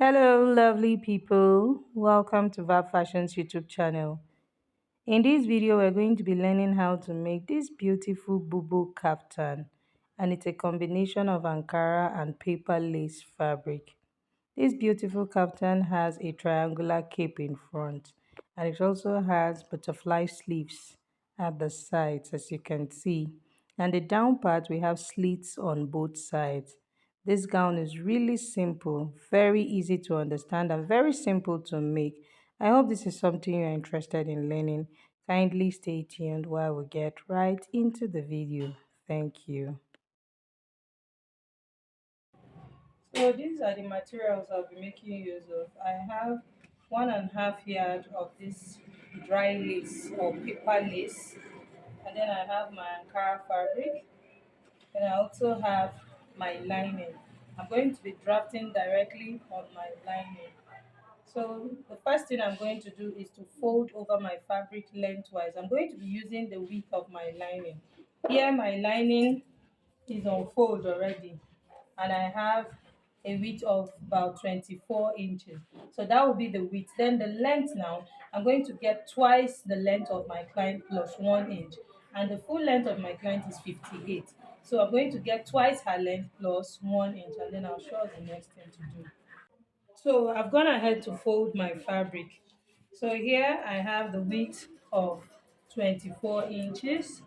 Hello, lovely people. Welcome to Vab Fashion's YouTube channel. In this video, we're going to be learning how to make this beautiful Bubu Kaftan, and it's a combination of Ankara and paper lace fabric. This beautiful kaftan has a triangular cape in front, and it also has butterfly sleeves at the sides, as you can see. And the down part, we have slits on both sides. This gown is really simple, very easy to understand, and very simple to make. I hope this is something you're interested in learning. Kindly stay tuned while we get right into the video. Thank you. So these are the materials I'll be making use of. I have 1.5 yard of this dry lace or paper lace, and then I have my Ankara fabric, and I also have my lining. I'm going to be drafting directly on my lining. So the first thing I'm going to do is to fold over my fabric lengthwise. I'm going to be using the width of my lining. Here my lining is on fold already, and I have a width of about 24 inches. So that will be the width. Then the length now, I'm going to get twice the length of my client plus 1 inch. And the full length of my client is 58. So I'm going to get twice her length plus 1 inch, and then I'll show us the next thing to do. So I've gone ahead to fold my fabric. So here I have the width of 24 inches,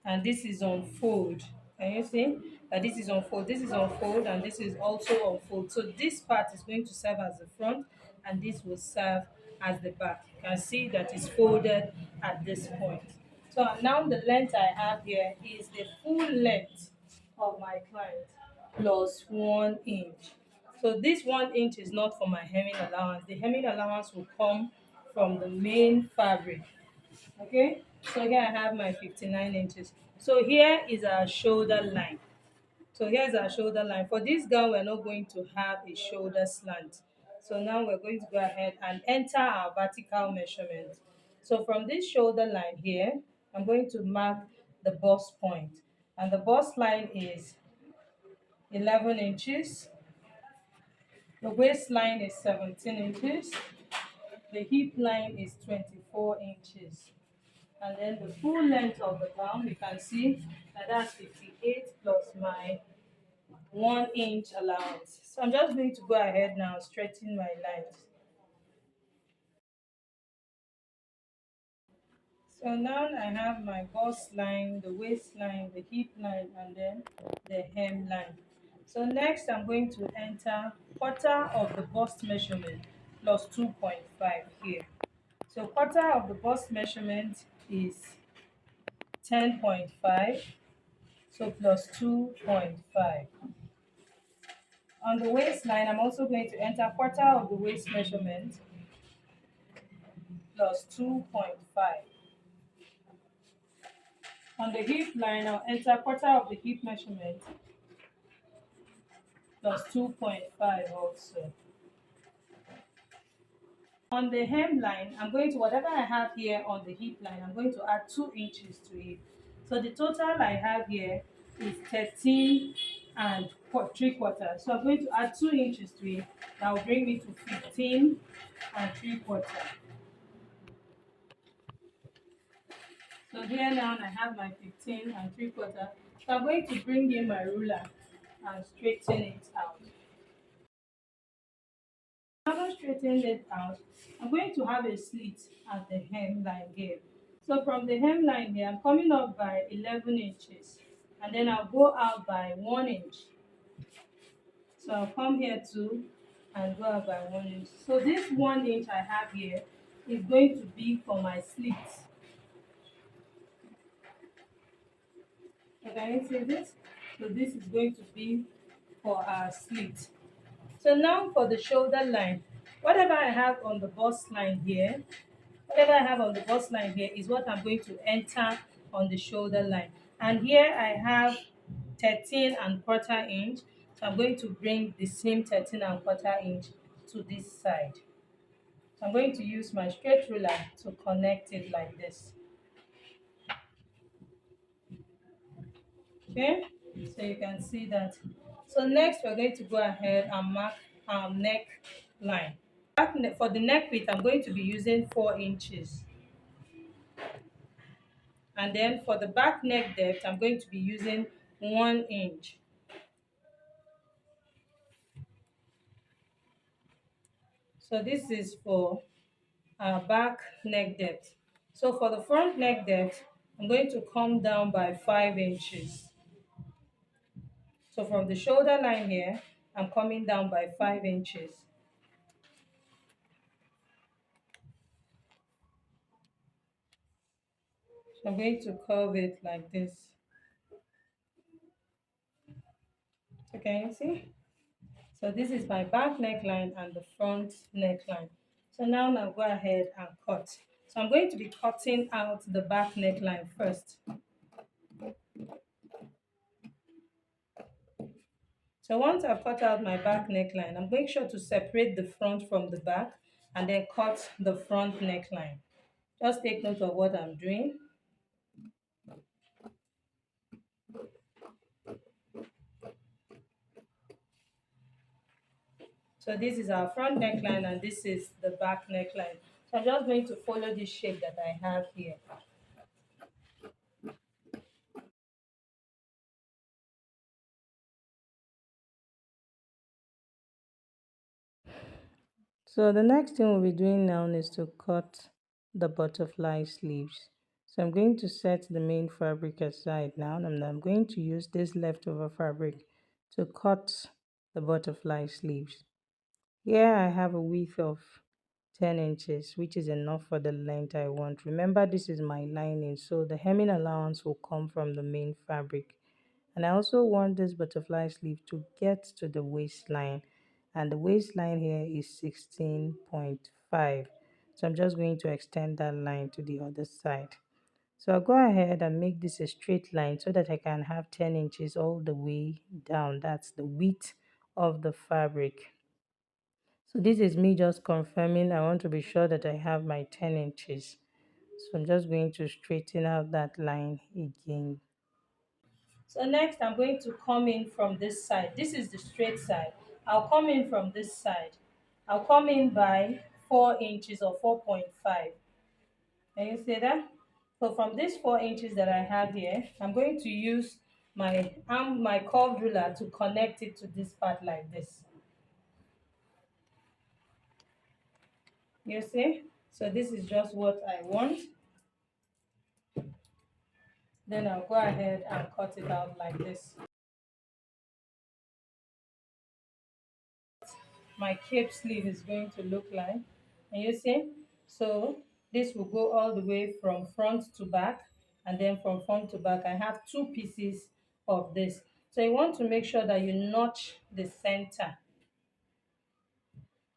and this is on fold. Can you see that this is on fold, this is on fold, and this is also on fold? So this part is going to serve as the front, and this will serve as the back. You can see that it's folded at this point. So now the length I have here is the full length of my client plus 1 inch. So this 1 inch is not for my hemming allowance. The hemming allowance will come from the main fabric. Okay, so here I have my 59 inches. So here is our shoulder line. So here's our shoulder line. For this gown, we're not going to have a shoulder slant. So now we're going to go ahead and enter our vertical measurement. So from this shoulder line here, I'm going to mark the bust point. And the bust line is 11 inches. The waistline is 17 inches. The hip line is 24 inches. And then the full length of the gown, you can see that that's 58 plus my 1 inch allowance. So I'm just going to go ahead now, straighten my lines. So now I have my bust line, the waistline, the hip line, and then the hem line. So next I'm going to enter quarter of the bust measurement plus 2.5 here. So quarter of the bust measurement is 10.5. So plus 2.5. On the waistline, I'm also going to enter quarter of the waist measurement plus 2.5. On the hip line, I'll enter quarter of the hip measurement plus 2.5 also. On the hem line, I'm going to, whatever I have here on the hip line, I'm going to add 2 inches to it. So the total I have here is 13 and 3/4. So I'm going to add 2 inches to it. That will bring me to 15 and 3/4. So here now I have my 15 and 3/4. So I'm going to bring in my ruler and straighten it out. After straightening it out, I'm going to have a slit at the hem line here. So from the hem line here, I'm coming up by 11 inches, and then I'll go out by 1 inch. So I'll come here too and go out by 1 inch. So this 1 inch I have here is going to be for my slit. So can you see this? So this is going to be for our slit. So now for the shoulder line, whatever I have on the bust line here, whatever I have on the bust line here is what I'm going to enter on the shoulder line. And here I have 13 and 1/4 inch. So I'm going to bring the same 13 and 1/4 inch to this side. So I'm going to use my straight ruler to connect it like this. Okay, so you can see that. So next we're going to go ahead and mark neck line. For the neck width, I'm going to be using 4 inches. And then for the back neck depth, I'm going to be using 1 inch. So this is for our back neck depth. So for the front neck depth, I'm going to come down by 5 inches. So from the shoulder line here, I'm coming down by 5 inches. So I'm going to curve it like this. So can you see? So this is my back neckline and the front neckline. So now go ahead and cut. So I'm going to be cutting out the back neckline first. So once I've cut out my back neckline, I'm going sure to separate the front from the back and then cut the front neckline. Just take note of what I'm doing. So this is our front neckline and this is the back neckline. So I'm just going to follow this shape that I have here. So the next thing we'll be doing now is to cut the butterfly sleeves. So I'm going to set the main fabric aside now, and I'm going to use this leftover fabric to cut the butterfly sleeves. Here I have a width of 10 inches, which is enough for the length I want. Remember, this is my lining, so the hemming allowance will come from the main fabric. And I also want this butterfly sleeve to get to the waistline, and the waistline here is 16.5. So I'm just going to extend that line to the other side. So I'll go ahead and make this a straight line so that I can have 10 inches all the way down. That's the width of the fabric. So this is me just confirming. I want to be sure that I have my 10 inches. So I'm just going to straighten out that line again. So next I'm going to come in from this side. This is the straight side. I'll come in from this side. I'll come in by 4 inches or 4.5. Can you see that? So from these 4 inches that I have here, I'm going to use my curved ruler to connect it to this part like this. You see? So this is just what I want. Then I'll go ahead and cut it out like this. My cape sleeve is going to look like. And you see? So this will go all the way from front to back, and then from front to back I have 2 pieces of this. So you want to make sure that you notch the center.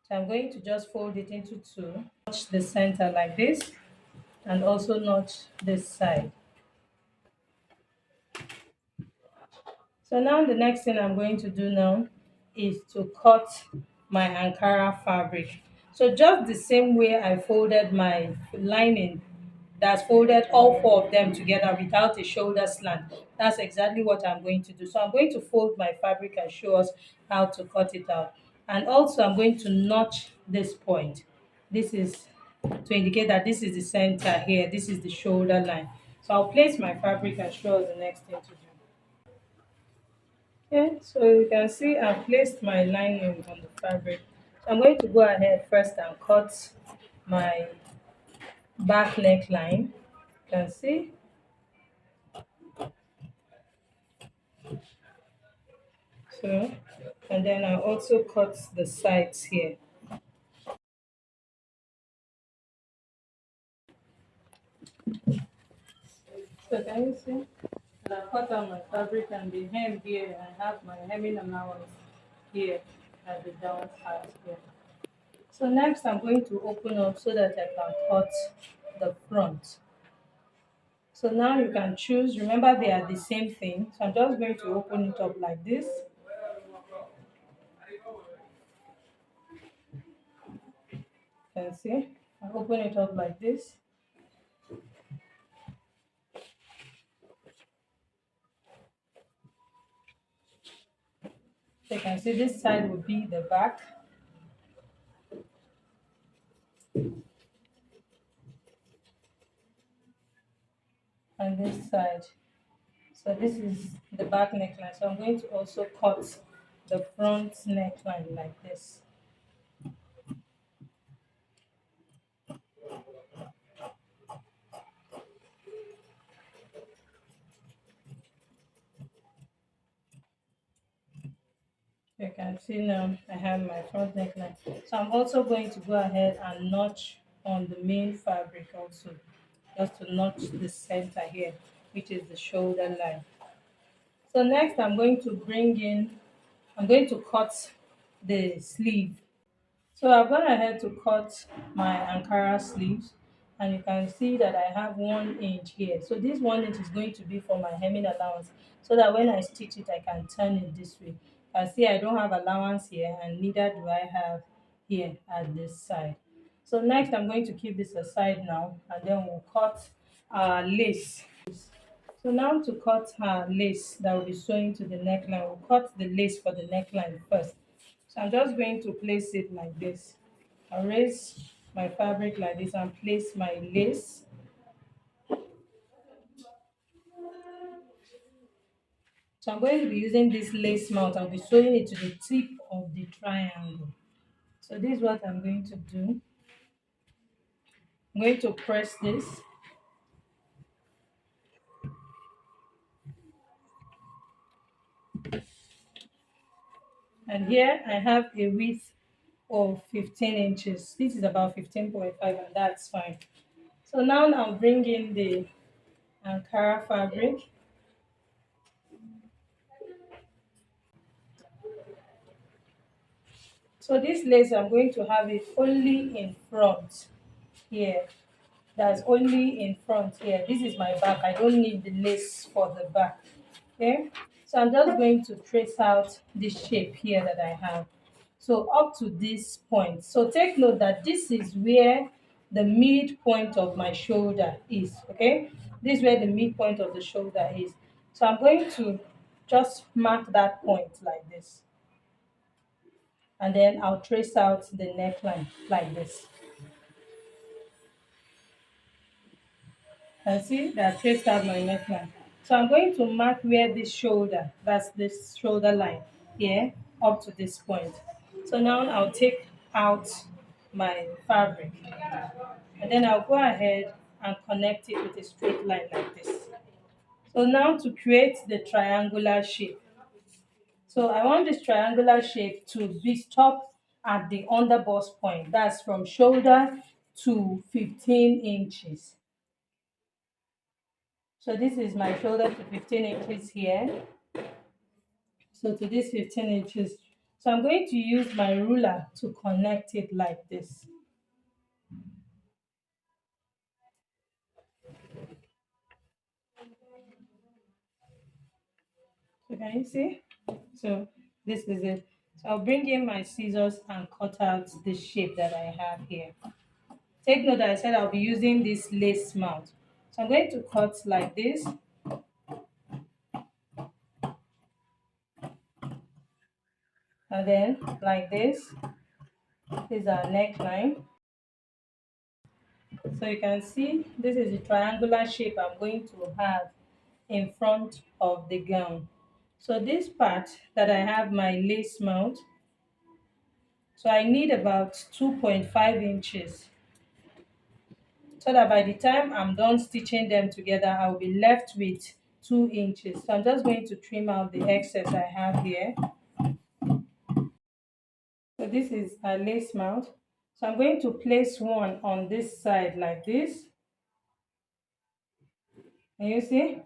So I'm going to just fold it into 2, notch the center like this, and also notch this side. So now the next thing I'm going to do now is to cut my Ankara fabric. So just the same way I folded my lining, that's folded all 4 of them together without a shoulder slant. That's exactly what I'm going to do. So I'm going to fold my fabric and show us how to cut it out. And also I'm going to notch this point. This is to indicate that this is the center here. This is the shoulder line. So I'll place my fabric and show us the next thing to do. Okay, so you can see I've placed my lining on the fabric. So I'm going to go ahead first and cut my back neckline. You can see. So, and then I also cut the sides here. So can you see? And I cut out my fabric and the hem here. I have my hemming allowance here at the down part here. So next I'm going to open up so that I can cut the front. So now you can choose. Remember, they are the same thing. So I'm just going to open it up like this. You can see. I open it up like this. So you can see this side will be the back. on this side. So this is the back neckline. So I'm going to also cut the front neckline like this. You can see now I have my front neckline. So I'm also going to go ahead and notch on the main fabric also, just to notch the center here, which is the shoulder line. So next I'm going to cut the sleeve. So I've gone ahead to cut my Ankara sleeves, and you can see that I have 1 inch here. So this 1 inch is going to be for my hemming allowance, so that when I stitch it, I can turn it this way. You can see I don't have allowance here, and neither do I have here at this side. So next I'm going to keep this aside now, and then we'll cut our lace. So now to cut her lace that will be sewing to the neckline, we'll cut the lace for the neckline first. So I'm just going to place it like this. I'll raise my fabric like this and place my lace. So I'm going to be using this lace mount. I'll be sewing it to the tip of the triangle. So this is what I'm going to do. I'm going to press this. And here I have a width of 15 inches. This is about 15.5, and that's fine. So now I'll bring in the Ankara fabric. So this lace, I'm going to have it only in front here. That's only in front here. This is my back. I don't need the lace for the back. Okay. So I'm just going to trace out this shape here that I have. So up to this point. So take note that this is where the midpoint of my shoulder is. Okay. This is where the midpoint of the shoulder is. So I'm going to just mark that point like this. And then I'll trace out the neckline like this. And see that I traced out my neckline. So I'm going to mark where this shoulder, that's this shoulder line here, up to this point. So now I'll take out my fabric, and then I'll go ahead and connect it with a straight line like this. So now to create the triangular shape. So I want this triangular shape to be stop at the underbust point. That's from shoulder to 15 inches. So this is my shoulder to 15 inches here. So to this 15 inches. So I'm going to use my ruler to connect it like this. So can you see? So this is it. So I'll bring in my scissors and cut out the shape that I have here. Take note that I said I'll be using this lace mount. So I'm going to cut like this. And then like this. This is our neckline. So you can see this is the triangular shape I'm going to have in front of the gown. So this part that I have my lace mount, so I need about 2.5 inches, so that by the time I'm done stitching them together, I'll be left with 2 inches. So I'm just going to trim out the excess I have here. So this is a lace mount. So I'm going to place one on this side like this. Can you see?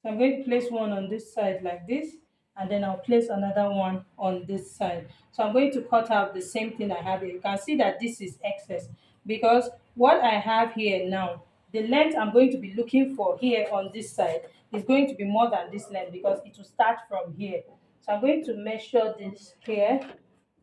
So I'm going to place one on this side like this, and then I'll place another one on this side. So I'm going to cut out the same thing I have here. You can see that this is excess, because what I have here now, the length I'm going to be looking for here on this side is going to be more than this length, because it will start from here. So I'm going to measure this here.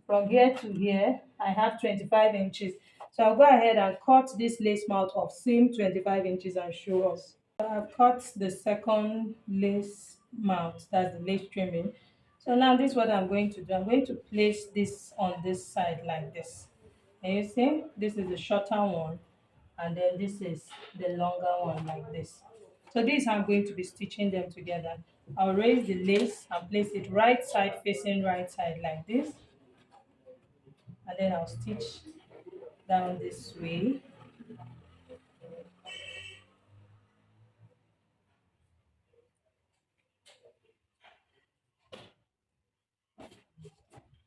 From here to here, I have 25 inches. So I'll go ahead and cut this lace mount of same 25 inches and show us. I've cut the second lace mount, that's the lace trimming. So now this is what I'm going to do. I'm going to place this on this side like this. Can you see? This is the shorter one, and then this is the longer one like this. So this is how I'm going to be stitching them together. I'll raise the lace and place it right side facing right side like this, and then I'll stitch down this way.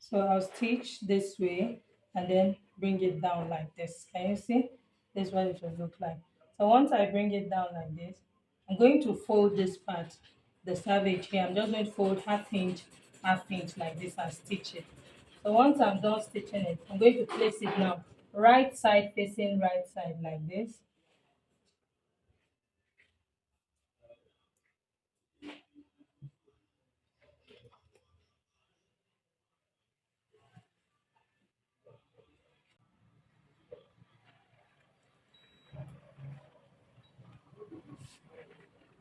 So I'll stitch this way and then bring it down like this. Can you see? This is what it will look like. So once I bring it down like this, I'm going to fold this part, the savage here. I'm just going to fold half inch like this and stitch it. So once I'm done stitching it, I'm going to place it now right side facing right side like this.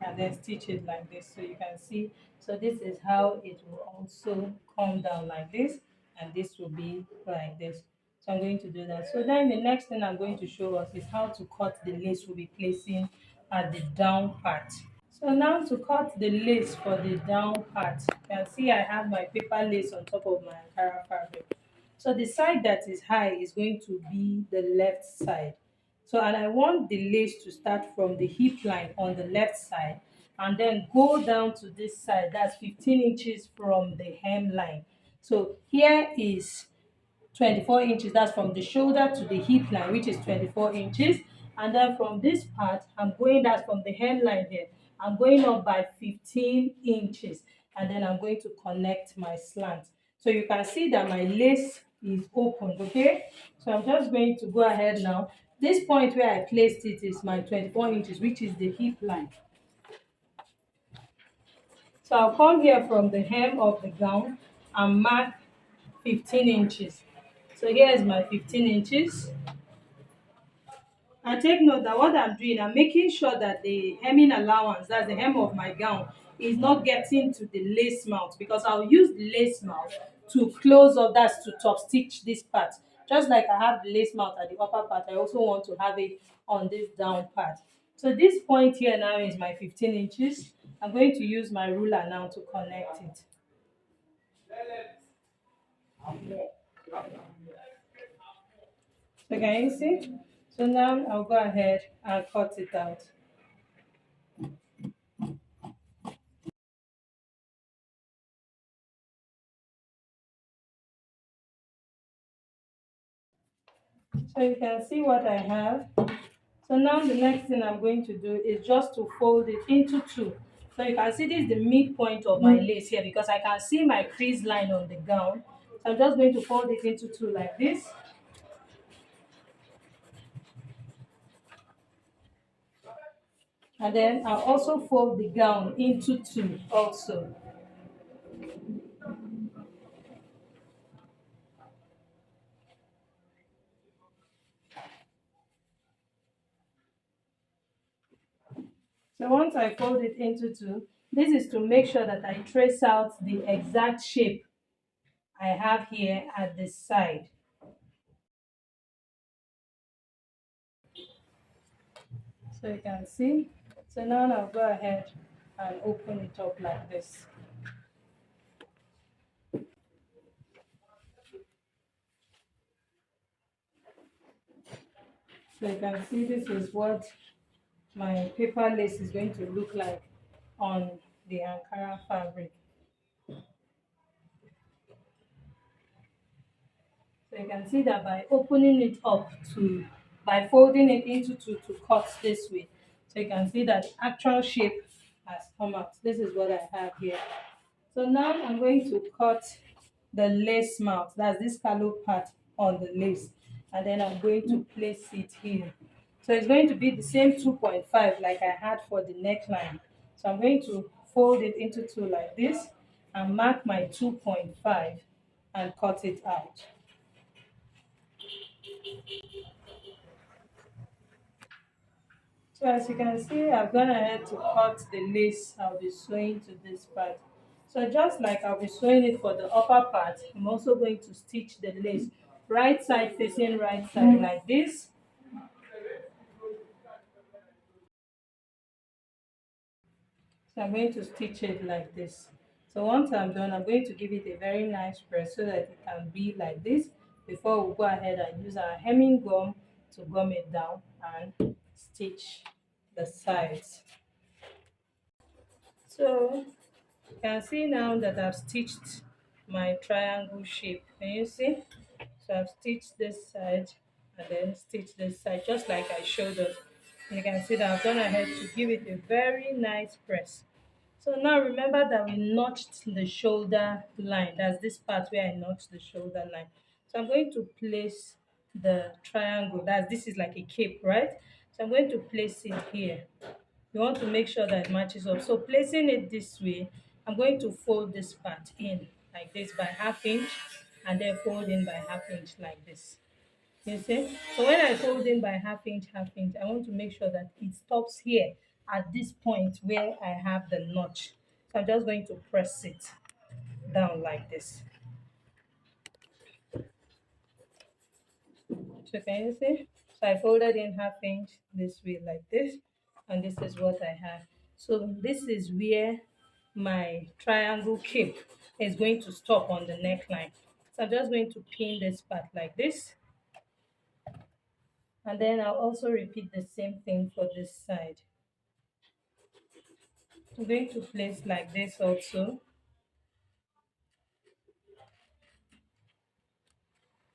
And then stitch it like this so you can see. So this is how it will also come down like this, and this will be like this. So I'm going to do that. So then the next thing I'm going to show us is how to cut the lace we'll be placing at the down part. So now to cut the lace for the down part, you can see I have my paper lace on top of my Ankara fabric. So the side that is high is going to be the left side. So and I want the lace to start from the hip line on the left side and then go down to this side. That's 15 inches from the hem line. So here is 24 inches. That's from the shoulder to the hip line, which is 24 inches. And then from this part, I'm going, that's from the hemline here, I'm going up by 15 inches. And then I'm going to connect my slant. So you can see that my lace is opened, okay? So I'm just going to go ahead now. This point where I placed it is my 24 inches, which is the hip line. So I'll come here from the hem of the gown and mark 15 inches. So here is my 15 inches. And take note that what I'm doing, I'm making sure that the hemming allowance, that's the hem of my gown, is not getting to the lace mouth, because I'll use the lace mouth to close up, that's to top stitch this part. Just like I have the lace mouth at the upper part, I also want to have it on this down part. So this point here now is my 15 inches. I'm going to use my ruler now to connect it. So can you see? So now I'll go ahead and cut it out. So you can see what I have. So now the next thing I'm going to do is just to fold it into two. So you can see this is the midpoint of my lace here, because I can see my crease line on the gown. So I'm just going to fold it into two like this. And then I'll also fold the gown into two also. So once I fold it into two, this is to make sure that I trace out the exact shape I have here at the side. So you can see. So now I'll go ahead and open it up like this. So you can see this is what my paper lace is going to look like on the Ankara fabric. So you can see that by opening it up to, by folding it into two to cut this way. So you can see that the actual shape has come out. This is what I have here. So now I'm going to cut the lace mouth, that's this scallop part on the lace, and then I'm going to place it here. So it's going to be the same 2.5 like I had for the neckline. So I'm going to fold it into two like this and mark my 2.5 and cut it out. So as you can see, I've gone ahead to cut the lace I'll be sewing to this part. So just like I'll be sewing it for the upper part, I'm also going to stitch the lace right side facing right side like this. So I'm going to stitch it like this. So once I'm done, I'm going to give it a very nice press so that it can be like this before we go ahead and use our hemming gum to gum it down and stitch the sides. So you can see now that I've stitched my triangle shape. Can you see? So I've stitched this side and then stitch this side just like I showed us. You can see that I've gone ahead to give it a very nice press. So now remember that we notched the shoulder line. That's this part where I notched the shoulder line. So I'm going to place the triangle. This is like a cape, right? So I'm going to place it here. You want to make sure that it matches up. So placing it this way, I'm going to fold this part in like this by ½ inch and then fold in by ½ inch like this. You see? So when I fold in by ½ inch, I want to make sure that it stops here at this point where I have the notch. So I'm just going to press it down like this. So can you see? So I folded in ½ inch this way like this, and this is what I have. So this is where my triangle cape is going to stop on the neckline. So I'm just going to pin this part like this, and then I'll also repeat the same thing for this side. I'm going to place like this also.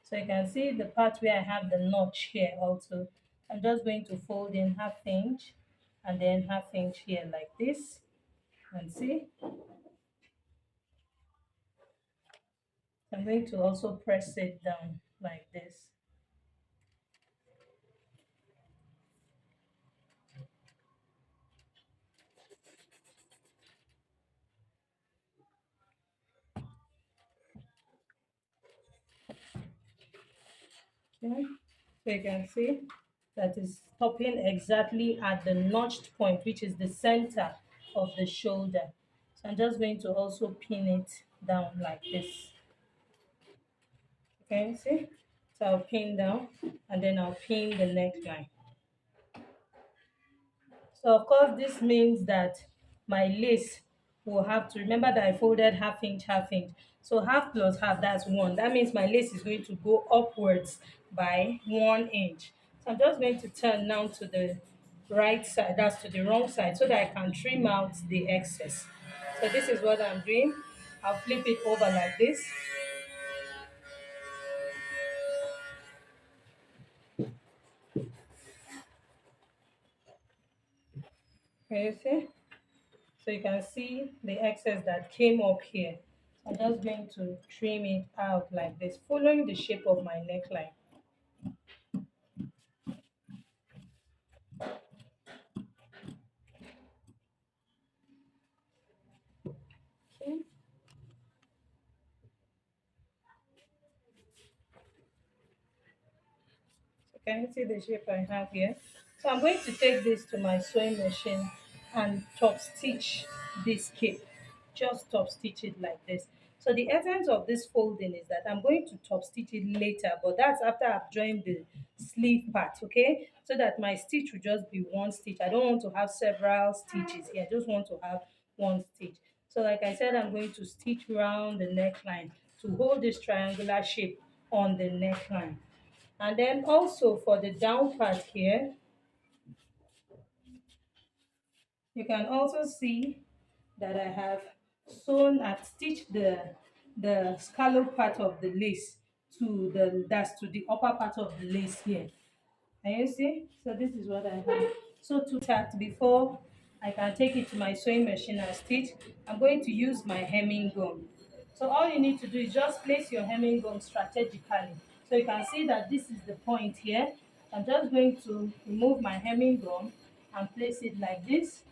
So you can see the part where I have the notch here also. I'm just going to fold in ½ inch and then ½ inch here like this. And see, I'm going to also press it down like this. Okay, so you can see that is stopping exactly at the notched point, which is the center of the shoulder. So I'm just going to also pin it down like this. Okay, see? So I'll pin down and then I'll pin the neckline. So of course this means that my lace will have to, remember that I folded ½ inch, ½ inch. So half plus half, that's 1. That means my lace is going to go upwards by 1 inch. So I'm just going to turn now to the right side, that's to the wrong side, so that I can trim out the excess. So this is what I'm doing. I'll flip it over like this. Can you see? So you can see the excess that came up here. So I'm just going to trim it out like this, following the shape of my neckline. Okay. So can you see the shape I have here? So I'm going to take this to my sewing machine and top stitch this cape. Just top stitch it like this. So the essence of this folding is that I'm going to top stitch it later, but that's after I've joined the sleeve part, okay? So that my stitch will just be one stitch. I don't want to have several stitches here. I just want to have one stitch. So like I said, I'm going to stitch around the neckline to hold this triangular shape on the neckline. And then also for the down part here, you can also see that I have I've stitched the scallop part of the lace to the upper part of the lace here. Can you see? So this is what I have. So to start, before I can take it to my sewing machine and stitch, I'm going to use my hemming gum. So all you need to do is just place your hemming gum strategically. So you can see that this is the point here. I'm just going to remove my hemming gum and place it like this.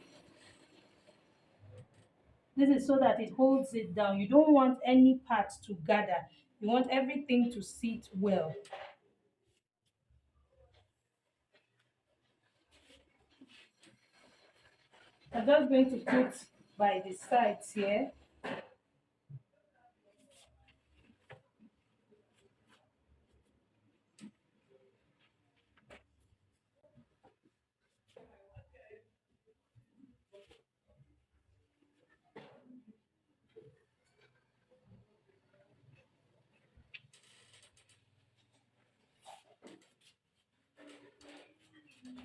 This is so that it holds it down. You don't want any part to gather. You want everything to sit well. I'm just going to put by the sides here.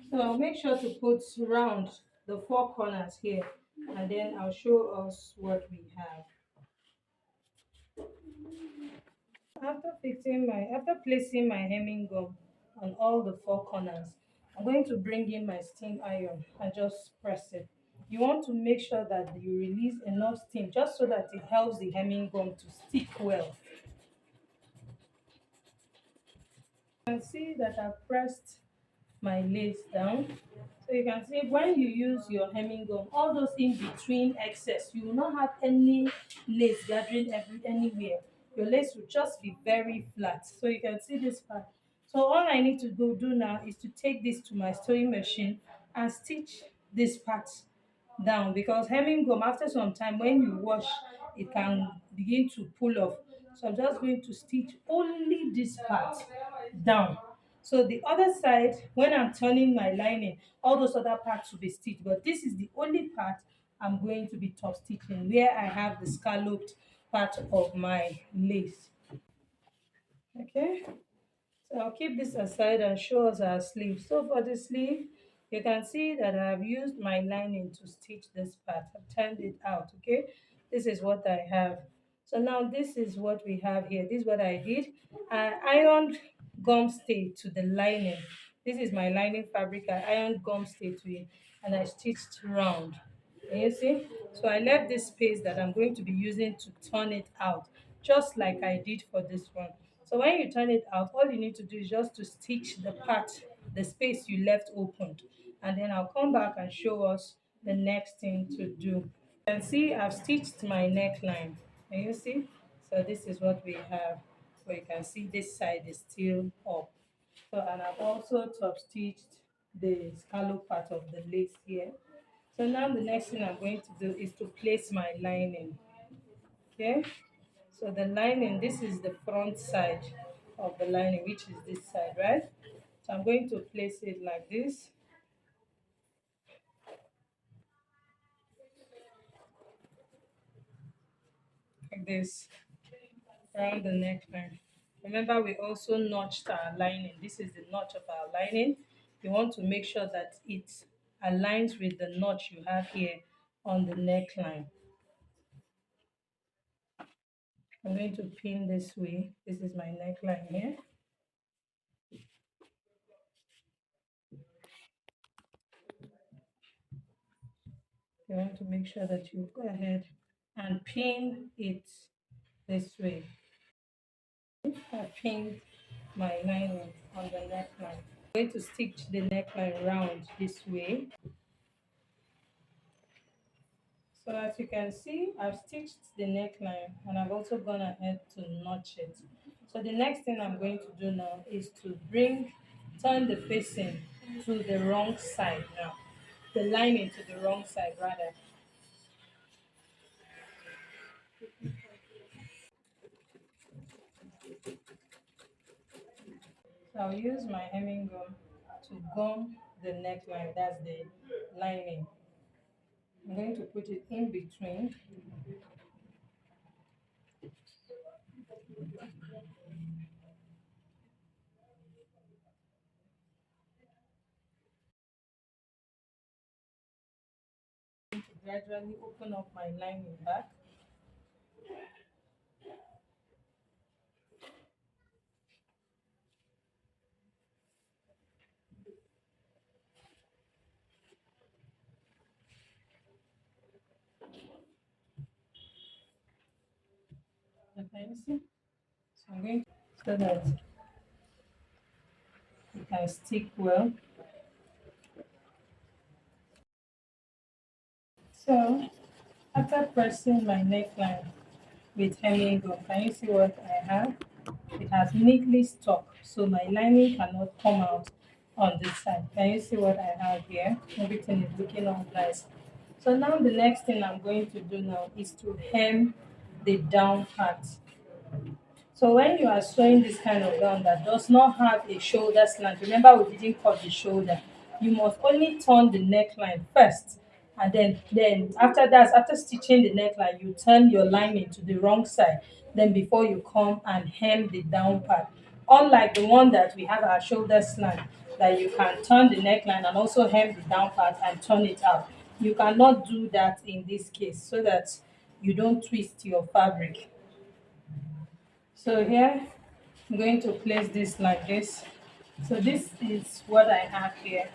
So make sure to put round the four corners here, and then I'll show us what we have. After placing my hemming gum on all the four corners, I'm going to bring in my steam iron and just press it. You want to make sure that you release enough steam just so that it helps the hemming gum to stick well. You can see that I've pressed my lace down. So you can see when you use your hemming gum, all those in between excess, you will not have any lace gathering anywhere. Your lace will just be very flat. So you can see this part. So all I need to do now is to take this to my sewing machine and stitch this part down, because hemming gum after some time when you wash it can begin to pull off. So I'm just going to stitch only this part down. So the other side, when I'm turning my lining, all those other parts will be stitched, but this is the only part I'm going to be top stitching where I have the scalloped part of my lace. Okay, so I'll keep this aside and show us our sleeve. So for the sleeve, you can see that I've used my lining to stitch this part. I've turned it out, okay? This is what I have. So now this is what we have here. This is what I did. I ironed gum stay to the lining. This is my lining fabric. I ironed gum stay to it and I stitched round. Can you see? So I left this space that I'm going to be using to turn it out, just like I did for this one. So when you turn it out, all you need to do is just to stitch the part, the space you left opened. And then I'll come back and show us the next thing to do. You can see I've stitched my neckline. Can you see? So this is what we have. So you can see this side is still up. So and I've also top stitched the scallop part of the lace here. So now the next thing I'm going to do is to place my lining. Okay. So the lining, this is the front side of the lining, which is this side, right? So I'm going to place it like this, around the neckline. Remember, we also notched our lining. This is the notch of our lining. You want to make sure that it aligns with the notch you have here on the neckline. I'm going to pin this way. This is my neckline here. You want to make sure that you go ahead and pin it this way. I pinned my lining on the neckline. I'm going to stitch the neckline round this way. So as you can see, I've stitched the neckline and I've also gone ahead to notch it. So the next thing I'm going to do now is to turn the facing to the wrong side now. The lining to the wrong side rather. So I'll use my hemming gum to gum the neckline, that's the lining. I'm going to put it in between. Gradually open up my lining back. Okay, you see? So I'm going to, so that it can stick well. So after pressing my neckline with hemming gum, can you see what I have? It has neatly stuck, so my lining cannot come out on this side. Can you see what I have here? Everything is looking all nice. So now the next thing I'm going to do now is to hem the down part. So when you are sewing this kind of gown that does not have a shoulder slant, remember we didn't cut the shoulder. You must only turn the neckline first, and then after that, after stitching the neckline, you turn your lining to the wrong side. Then before you come and hem the down part. Unlike the one that we have our shoulder slant, that you can turn the neckline and also hem the down part and turn it out. You cannot do that in this case so that you don't twist your fabric. So here I'm going to place this like this. So this is what I have here.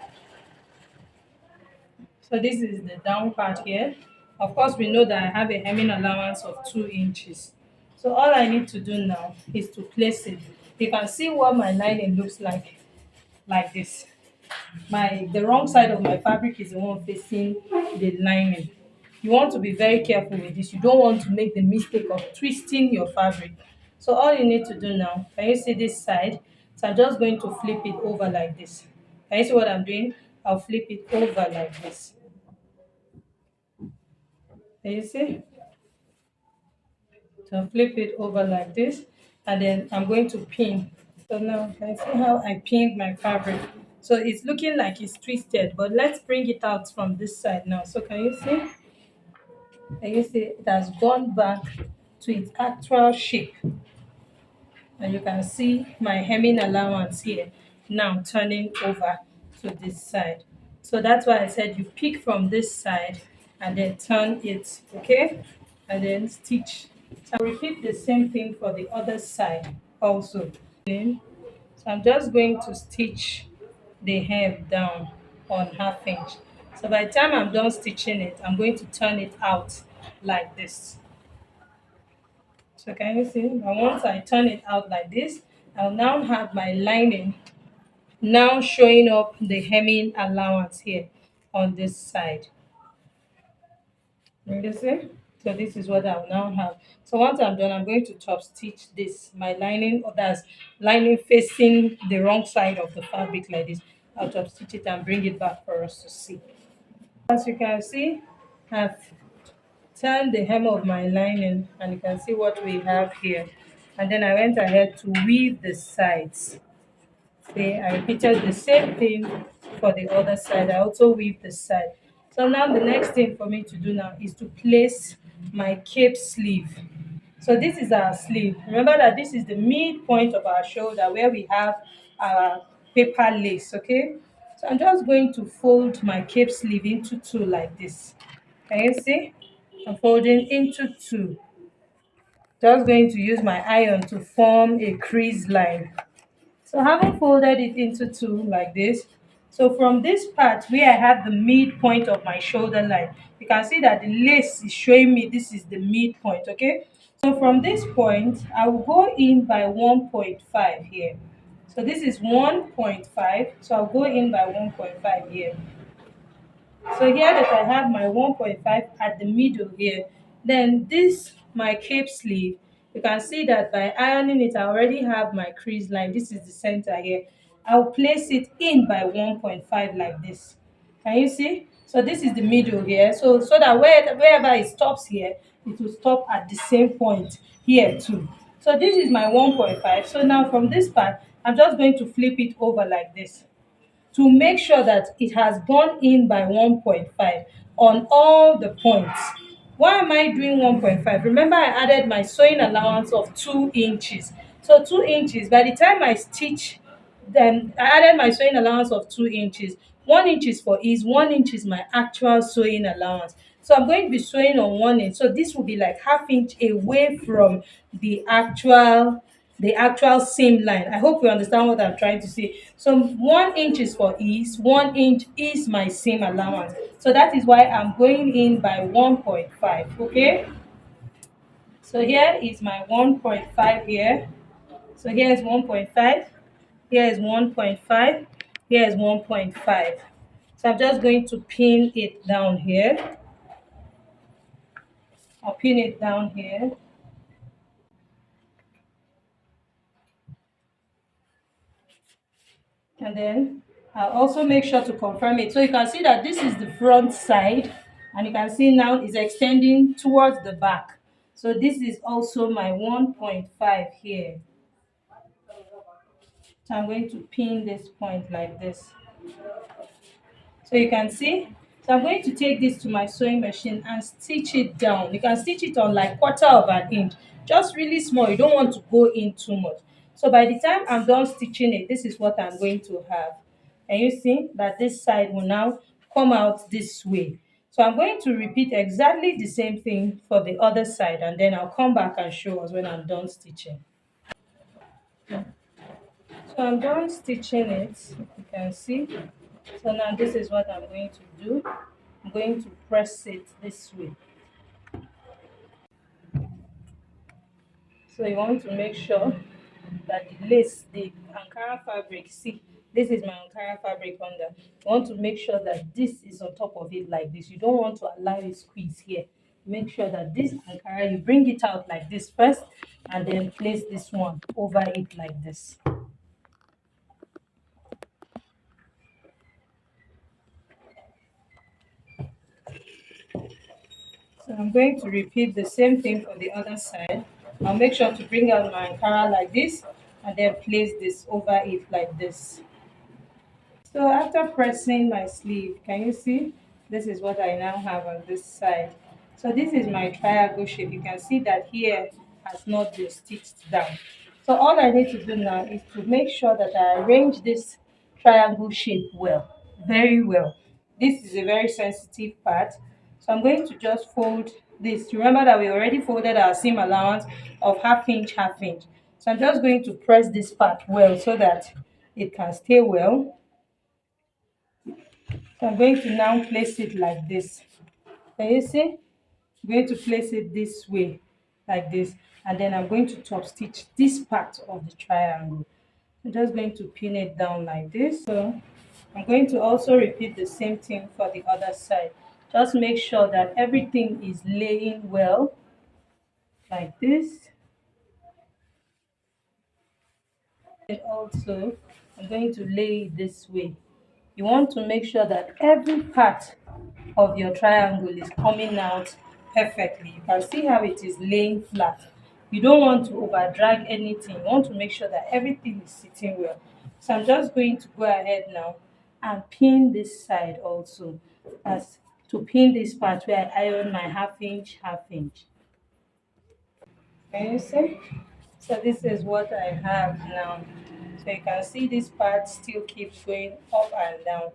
So this is the down part here. Of course, we know that I have a hemming allowance of 2 inches. So all I need to do now is to place it. You can see what my lining looks like this. The wrong side of my fabric is the one facing the lining. You want to be very careful with this. You don't want to make the mistake of twisting your fabric. So all you need to do now, can you see this side? So I'm just going to flip it over like this. Can you see what I'm doing? I'll flip it over like this. Can you see? So flip it over like this, and then I'm going to pin. So now can you see how I pinned my fabric? So it's looking like it's twisted, but let's bring it out from this side now. So can you see? Can you see it has gone back to its actual shape? And you can see my hemming allowance here now turning over to this side. So that's why I said you pick from this side and then turn it, okay? And then stitch. So I'll repeat the same thing for the other side also. So I'm just going to stitch the hem down on 1/2 inch. So by the time I'm done stitching it, I'm going to turn it out like this. So can you see? And once I turn it out like this, I'll now have my lining now showing up the hemming allowance here on this side. You see? So this is what I'll now have. So once I'm done, I'm going to top stitch this, my lining, or that's lining facing the wrong side of the fabric like this. I'll top stitch it and bring it back for us to see. As you can see, I've turned the hem of my lining and you can see what we have here. And then I went ahead to weave the sides. See, I repeated the same thing for the other side. I also weave the side. So now the next thing for me to do now is to place my cape sleeve. So this is our sleeve. Remember that this is the midpoint of our shoulder where we have our paper lace, okay? So I'm just going to fold my cape sleeve into two like this. Can you see? I'm folding into two. Just going to use my iron to form a crease line. So having folded it into two like this, so from this part where I have the midpoint of my shoulder line, you can see that the lace is showing me this is the midpoint, okay? So from this point, I will go in by 1.5 here. So this is 1.5, so I'll go in by 1.5 here. So here that I have my 1.5 at the middle here, then this my cape sleeve, you can see that by ironing it, I already have my crease line. This is the center here. I'll place it in by 1.5 like this. Can you see? So this is the middle here. So that wherever it stops here, it will stop at the same point here too. So this is my 1.5. So now from this part, I'm just going to flip it over like this to make sure that it has gone in by 1.5 on all the points. Why am I doing 1.5? Remember I added my sewing allowance of 2 inches. So 2 inches, by the time I stitch, then I added my sewing allowance of 2 inches. 1 inch is for ease, 1 inch is my actual sewing allowance. So I'm going to be sewing on 1 inch. So this will be like 1/2 inch away from the actual seam line. I hope you understand what I'm trying to say. So 1 inch is for ease, 1 inch is my seam allowance. So that is why I'm going in by 1.5, okay? So here is my 1.5 here. So here is 1.5, here is 1.5, here is 1.5. So I'm just going to pin it down here. I'll pin it down here. And then I'll also make sure to confirm it. So you can see that this is the front side, and you can see now it's extending towards the back. So this is also my 1.5 here. So I'm going to pin this point like this. So you can see. So I'm going to take this to my sewing machine and stitch it down. You can stitch it on like 1/4 of an inch, just really small. You don't want to go in too much. So by the time I'm done stitching it, this is what I'm going to have. And you see that this side will now come out this way. So I'm going to repeat exactly the same thing for the other side, and then I'll come back and show us when I'm done stitching. So I'm done stitching it, you can see. So now this is what I'm going to do. I'm going to press it this way. So you want to make sure that the lace, the Ankara fabric, see, this is my Ankara fabric under. You want to make sure that this is on top of it like this. You don't want to allow it squeeze here. Make sure that this Ankara, you bring it out like this first, and then place this one over it like this. So I'm going to repeat the same thing for the other side. I'll make sure to bring out my Ankara like this, and then place this over it like this. So after pressing my sleeve, can you see? This is what I now have on this side. So this is my triangle shape. You can see that here has not been stitched down. So all I need to do now is to make sure that I arrange this triangle shape well, very well. This is a very sensitive part. So I'm going to just fold this. Remember that we already folded our seam allowance of half inch, half inch. So I'm just going to press this part well so that it can stay well. So I'm going to now place it like this. Can you see? I'm going to place it this way, like this. And then I'm going to top stitch this part of the triangle. I'm just going to pin it down like this. So I'm going to also repeat the same thing for the other side. Just make sure that everything is laying well, like this. And also, I'm going to lay it this way. You want to make sure that every part of your triangle is coming out perfectly. You can see how it is laying flat. You don't want to over drag anything. You want to make sure that everything is sitting well. So I'm just going to go ahead now and pin this side also. As to pin this part where I iron my half inch, half inch. Can you see? So this is what I have now. So you can see this part still keeps going up and down.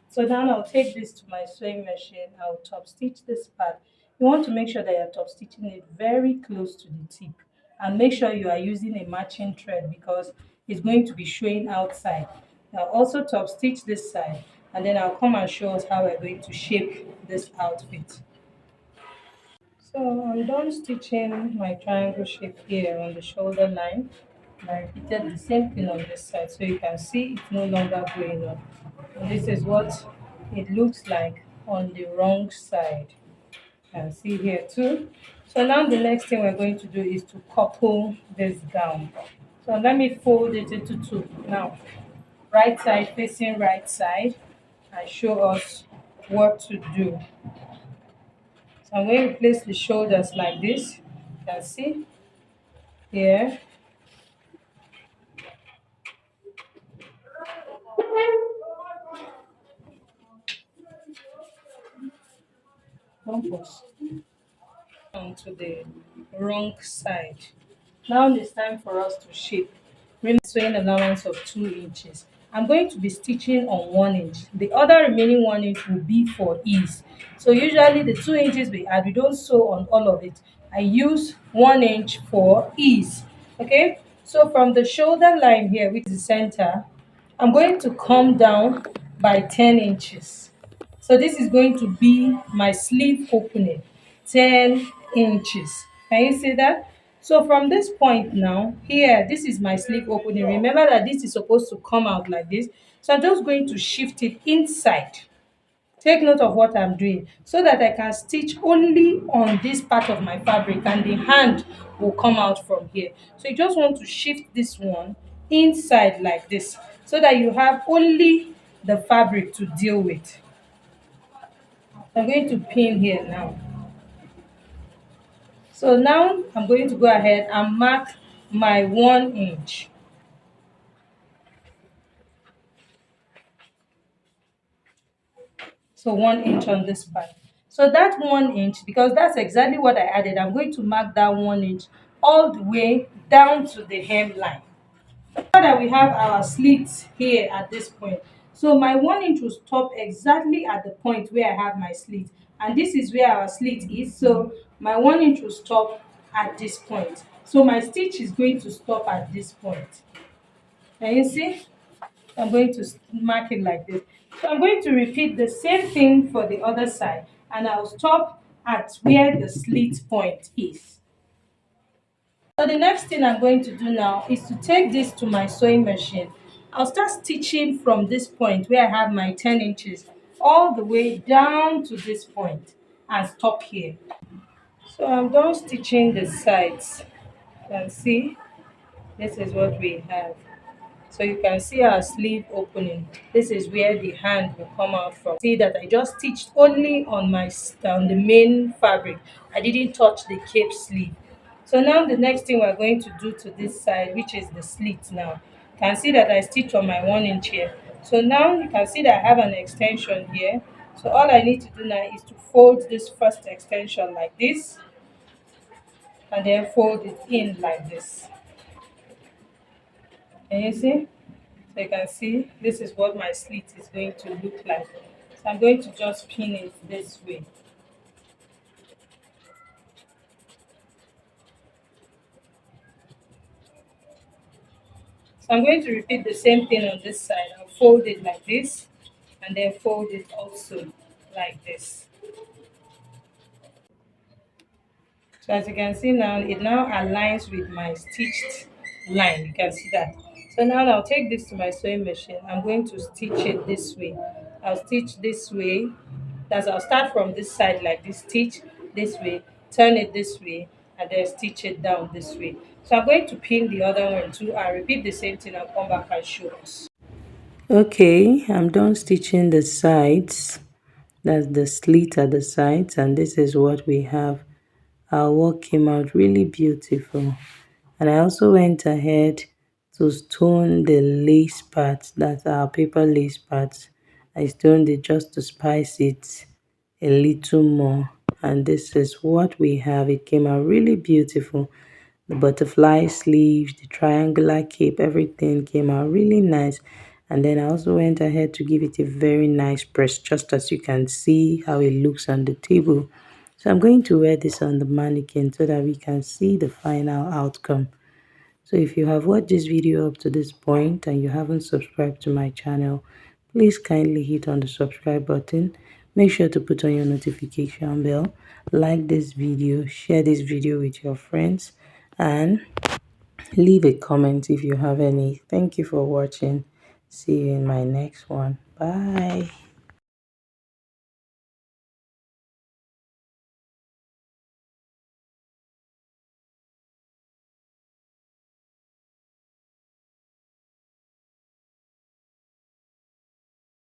So now I'll take this to my sewing machine. I'll top stitch this part. You want to make sure that you're top stitching it very close to the tip, and make sure you are using a matching thread because it's going to be showing outside. I'll also top stitch this side, and then I'll come and show us how we're going to shape this outfit. So I'm done stitching my triangle shape here on the shoulder line. And I repeated the same thing on this side, so you can see it's no longer going on. And this is what it looks like on the wrong side. You can see here too. So now the next thing we're going to do is to couple this down. So let me fold it into two. Now, right side facing right side, and show us what to do. So I'm going to place the shoulders like this. You can see here. Don't pause. Onto the wrong side. Now it's time for us to shape. Remaining sewing allowance of 2 inches. I'm going to be stitching on 1 inch. The other remaining 1 inch will be for ease. So usually the 2 inches we add, we don't sew on all of it. I use 1 inch for ease. Okay. So from the shoulder line here, which is the center, I'm going to come down by 10 inches. So this is going to be my sleeve opening, 10 inches. Can you see that? So from this point now, here, this is my sleeve opening. Remember that this is supposed to come out like this. So I'm just going to shift it inside. Take note of what I'm doing so that I can stitch only on this part of my fabric and the hand will come out from here. So you just want to shift this one inside like this so that you have only the fabric to deal with. I'm going to pin here now. So now I'm going to go ahead and mark my 1 inch. So 1 inch on this part. So that 1 inch, because that's exactly what I added, I'm going to mark that 1 inch all the way down to the hemline. Now that we have our slits here at this point, So my 1 inch will stop exactly at the point where I have my slit, and this is where our slit is. So my 1 inch will stop at this point. So my stitch is going to stop at this point. Can you see? I'm going to mark it like this. So I'm going to repeat the same thing for the other side, and I'll stop at where the slit point is. So the next thing I'm going to do now is to take this to my sewing machine. I'll start stitching from this point where I have my 10 inches all the way down to this point and stop here. So I'm done stitching the sides. You can see this is what we have. So you can see our sleeve opening. This is where the hand will come out from. See that I just stitched only on on the main fabric. I didn't touch the cape sleeve. So now the next thing we're going to do to this side, which is the slit now. You can see that I stitched on my 1 inch here. So now you can see that I have an extension here. So all I need to do now is to fold this first extension like this, and then fold it in like this. Can you see? So you can see this is what my slit is going to look like. So I'm going to just pin it this way. So I'm going to repeat the same thing on this side. I'll fold it like this, and then fold it also like this. So as you can see now, it now aligns with my stitched line. You can see that. So now I'll take this to my sewing machine. I'm going to stitch it this way. I'll stitch this way. That's I'll start from this side like this, stitch this way, turn it this way, and then stitch it down this way. So I'm going to pin the other one too. I'll repeat the same thing. I'll come back and show us. Okay, I'm done stitching the sides. That's the slit at the sides, and this is what we have. Our work came out really beautiful. And I also went ahead to stone the lace parts, that are paper lace parts. I stoned it just to spice it a little more. And this is what we have. It came out really beautiful. The butterfly sleeves, the triangular cape, everything came out really nice. And then I also went ahead to give it a very nice press, just as you can see how it looks on the table. So I'm going to wear this on the mannequin so that we can see the final outcome. So if you have watched this video up to this point and you haven't subscribed to my channel, please kindly hit on the subscribe button. Make sure to put on your notification bell, like this video, share this video with your friends, and leave a comment if you have any. Thank you for watching. See you in my next one. Bye.